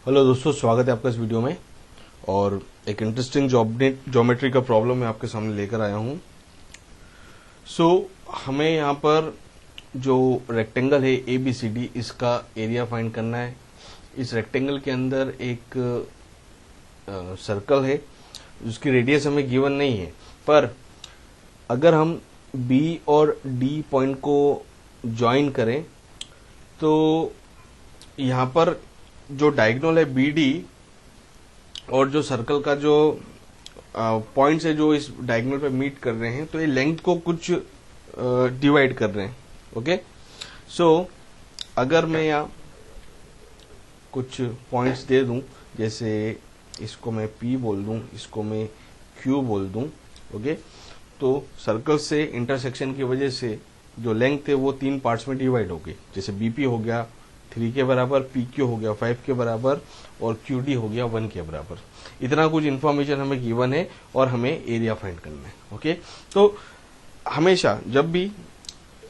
Hello दोस्तों, स्वागत है आपका इस वीडियो में। और एक इंटरेस्टिंग ज्योमेट्री का प्रॉब्लम मैं आपके सामने लेकर आया हूं। हमें यहाँ पर जो रेक्टेंगल है ABCD, इसका एरिया फाइंड करना है। इस रेक्टेंगल के अंदर एक सर्कल है जिसकी रेडियस हमें गिवन नहीं है, पर अगर हम B और D पॉइंट को ज्वाइन करें तो यहाँ पर जो डायगोनल है BD और जो सर्कल का जो पॉइंट्स है जो इस डायगोनल पे मीट कर रहे हैं, तो ये लेंथ को कुछ डिवाइड कर रहे हैं। ओके, अगर मैं यहाँ कुछ पॉइंट्स दे दूं, जैसे इसको मैं P बोल दूं, इसको मैं Q बोल दूं। ओके, तो सर्कल से इंटरसेक्शन की वजह से जो लेंथ है वो 3 पार्ट्स में डिवाइड हो गई। जैसे BP हो गया 3 के बराबर, PQ हो गया 5 के बराबर और QD हो गया 1 के बराबर। इतना कुछ इंफॉर्मेशन हमें गिवन है और हमें एरिया फाइंड करना है। ओके, तो हमेशा जब भी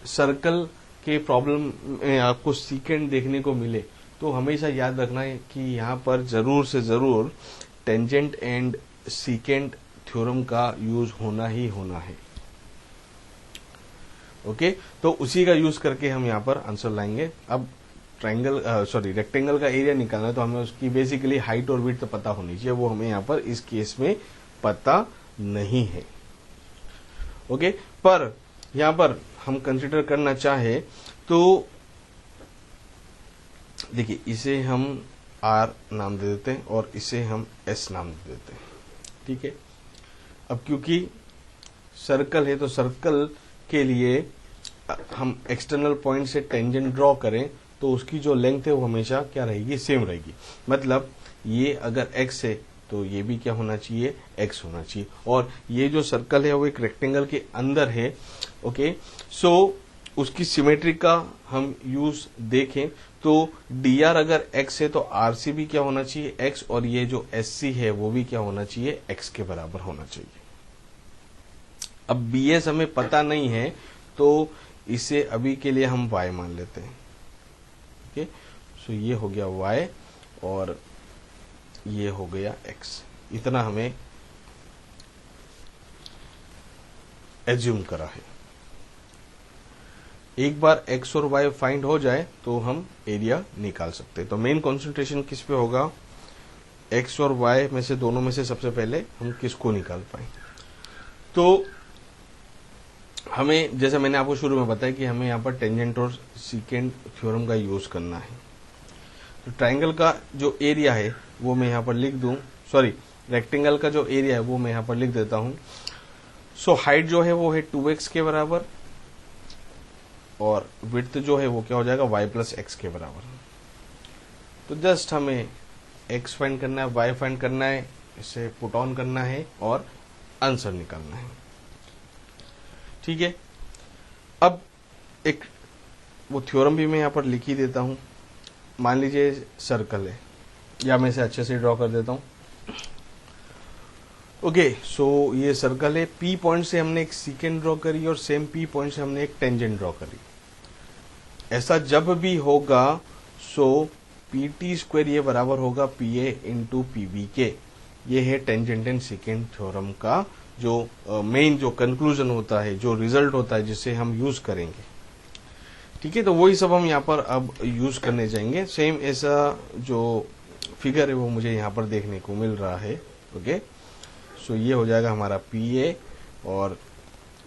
सर्कल के प्रॉब्लम में आपको सीकेंट देखने को मिले तो हमेशा याद रखना है कि यहाँ पर जरूर से जरूर टेंजेंट एंड सीकेंट थ्योरम का यूज होना ही होना है। ओके, तो उसी का यूज करके हम यहाँ पर आंसर लाएंगे। अब रेक्टेंगल का एरिया निकालना है तो हमें उसकी बेसिकली हाइट और विड्थ पता होनी चाहिए, वो हमें यहाँ पर इस केस में पता नहीं है। ओके, पर यहाँ पर हम कंसीडर करना चाहे तो देखिए, इसे हम R नाम दे देते हैं और इसे हम S नाम दे देते हैं। ठीक है, अब क्योंकि सर्कल है तो सर्कल के लिए हम एक्सटर्नल पॉइंट से टेंजेंट ड्रॉ करें तो उसकी जो लेंथ है वो हमेशा क्या रहेगी, सेम रहेगी। मतलब ये अगर x है तो ये भी क्या होना चाहिए, x होना चाहिए। और ये जो सर्कल है वो एक रेक्टेंगल के अंदर है। ओके, उसकी सिमेट्री का हम यूज देखें तो dr अगर x है तो rc भी क्या होना चाहिए, x, और ये जो sc है वो भी क्या होना चाहिए, x के बराबर होना चाहिए। अब bs हमें पता नहीं है तो इसे अभी के लिए हम y मान लेते हैं। ओके, ये हो गया y और ये हो गया x। इतना हमें एज्यूम करा है। एक बार x और y फाइंड हो जाए तो हम एरिया निकाल सकते हैं। तो मेन कंसंट्रेशन किस पे होगा, x और y में से दोनों में से सबसे पहले हम किसको निकाल पाए। तो हमें, जैसे मैंने आपको शुरू में बताया कि हमें यहाँ पर टेंजेंट और सीकेंट थ्योरम का यूज करना है। तो ट्राइंगल का जो एरिया है वो मैं यहाँ पर लिख दूं, रेक्टेंगल का जो एरिया है वो मैं यहाँ पर लिख देता हूं। हाइट जो है वो है 2x के बराबर और विड्थ जो है वो क्या हो जाएगा, y प्लस x के बराबर। तो जस्ट हमें x फाइंड करना है, y फाइंड करना है, इसे पुट ऑन करना है और आंसर निकालना है। ठीक है, अब एक वो थ्योरम भी मैं यहाँ पर लिख ही देता हूं। मान लीजिए सर्कल है, या मैं इसे अच्छे से ड्रॉ कर देता हूं। ओके, ये सर्कल है। P पॉइंट से हमने एक सीकेंट ड्रॉ करी और सेम P पॉइंट से हमने एक टेंजेंट ड्रॉ करी। ऐसा जब भी होगा PT स्क्वायर ये बराबर होगा PA इंटू PB के। ये है टेंजेंट एंड सीकेंट थ्योरम का जो मेन जो कंक्लूजन होता है, जो रिजल्ट होता है जिसे हम यूज करेंगे। ठीक है, तो वही सब हम यहाँ पर अब यूज करने जाएंगे। सेम ऐसा जो फिगर है वो मुझे यहाँ पर देखने को मिल रहा है। ओके, ये हो जाएगा हमारा PA और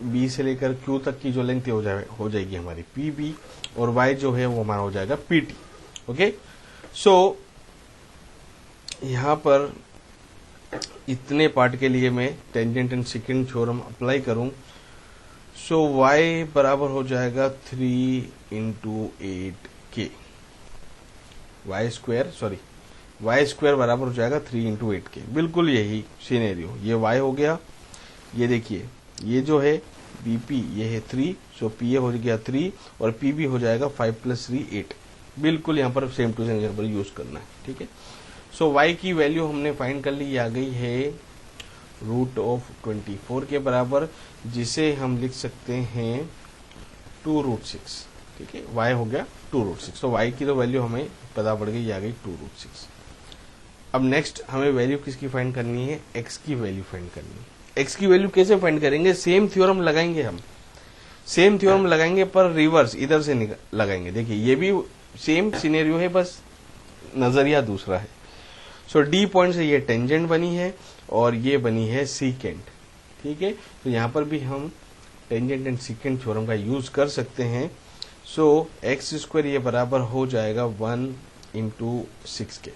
B से लेकर Q तक की जो लेंथ हो जाएगी हमारी PB और Y जो है वो हमारा हो जाएगा PT। ओके, यहाँ पर इतने पार्ट के लिए मैं tangent and secant theorem apply करूं। y बराबर हो जाएगा 3 इंटू 8k। y स्क्वायर बराबर हो जाएगा 3 इंटू 8k। बिल्कुल यही सिनेरियो, ये y हो गया। ये देखिए, ये जो है BP ये है 3, PA हो गया 3 और PB हो जाएगा 5 प्लस 3 8। बिल्कुल यहाँ पर सेम टू सेम यहाँ पर यूज करना है। ठीक है, y की वैल्यू हमने फाइंड कर ली, ये आ गई है √24 के बराबर, जिसे हम लिख सकते हैं 2√6। ठीक है, y हो गया 2√6। तो y की तो वैल्यू हमें पता पड़ गई, आ गई 2√6। अब नेक्स्ट हमें वैल्यू किसकी फाइंड करनी है, एक्स की वैल्यू फाइंड करनी है। एक्स की वैल्यू कैसे फाइंड करेंगे, सेम थ्योरम लगाएंगे हम, सेम थ्योरम लगाएंगे पर रिवर्स इधर से लगाएंगे। देखिए ये भी सेम सिनेरियो है, बस नजरिया दूसरा है। सो डी पॉइंट से ये टेंजेंट बनी है और ये बनी है सीकेंट, ठीक है। तो यहां पर भी हम टेंजेंट एंड सीकेंट थ्योरम का यूज कर सकते हैं। सो एक्स स्क्वायर ये बराबर हो जाएगा 1 इंटू 6 के,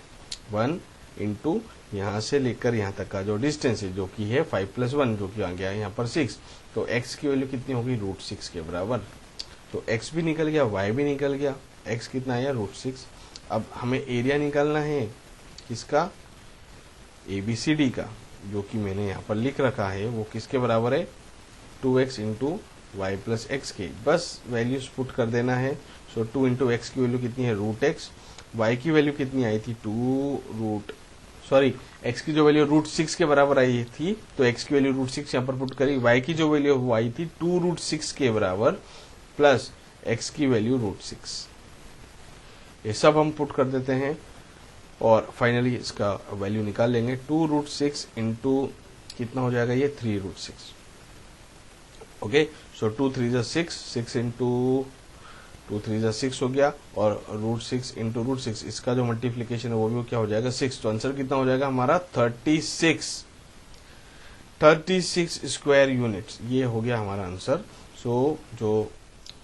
1 इंटू यहां से लेकर यहां तक का जो डिस्टेंस है जो कि है 5 + 1 जो कि आ गया यहाँ पर 6। तो x की वैल्यू कितनी होगी, √6 के बराबर। तो x भी निकल गया, y भी निकल गया, x कितना आया, √6। अब हमें एरिया निकालना है किसका, ABCD का, जो कि मैंने यहाँ पर लिख रखा है, वो किसके बराबर है, 2x इंटू y + x के। बस वैल्यूज पुट कर देना है। सो 2 इंटू x की वैल्यू कितनी है, √x, y की वैल्यू कितनी आई थी, x की जो वैल्यू √6 के बराबर आई थी, तो x की वैल्यू √6 यहाँ पर पुट करी। y की जो वैल्यू वो आई थी 2√6 के बराबर प्लस x की वैल्यू √6। ये सब हम पुट कर देते हैं और फाइनली इसका वैल्यू निकाल लेंगे। 2√6 इंटू कितना हो जाएगा, ये 3√6। ओके, सो 2 3 = 6, 6 इंटू 2 3 = 6 हो गया, और √6 इंटू √6 इसका जो मल्टीप्लीकेशन है वो भी क्या हो जाएगा, 6। तो आंसर कितना हो जाएगा हमारा 36 स्क्वायर यूनिट्स, ये हो गया हमारा आंसर। सो जो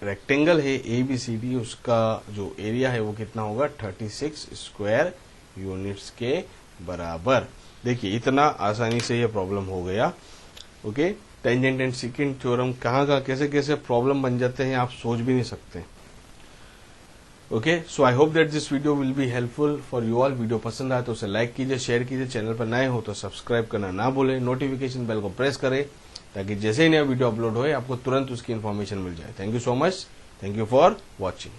रेक्टेंगल है ABCD उसका जो एरिया है वो कितना होगा, 36 स्क्वायर यूनिट्स के बराबर। देखिए इतना आसानी से ये प्रॉब्लम हो गया। Okay, tangent and secant theorem कहाँ कैसे कैसे प्रॉब्लम बन जाते हैं आप सोच भी नहीं सकते। Okay, so I hope that this video will be helpful for you all. Video पसंद आए तो उसे लाइक कीजिए, शेयर कीजिए, चैनल पर नए हो तो सब्सक्राइब करना ना भूलें, नोटिफिकेशन बेल को प्रेस करें ताकि जैसे ही नया वीडियो अपलोड होए आपको तुरंत उसकी इन्फॉर्मेशन मिल जाए। Thank you so much, thank you for watching.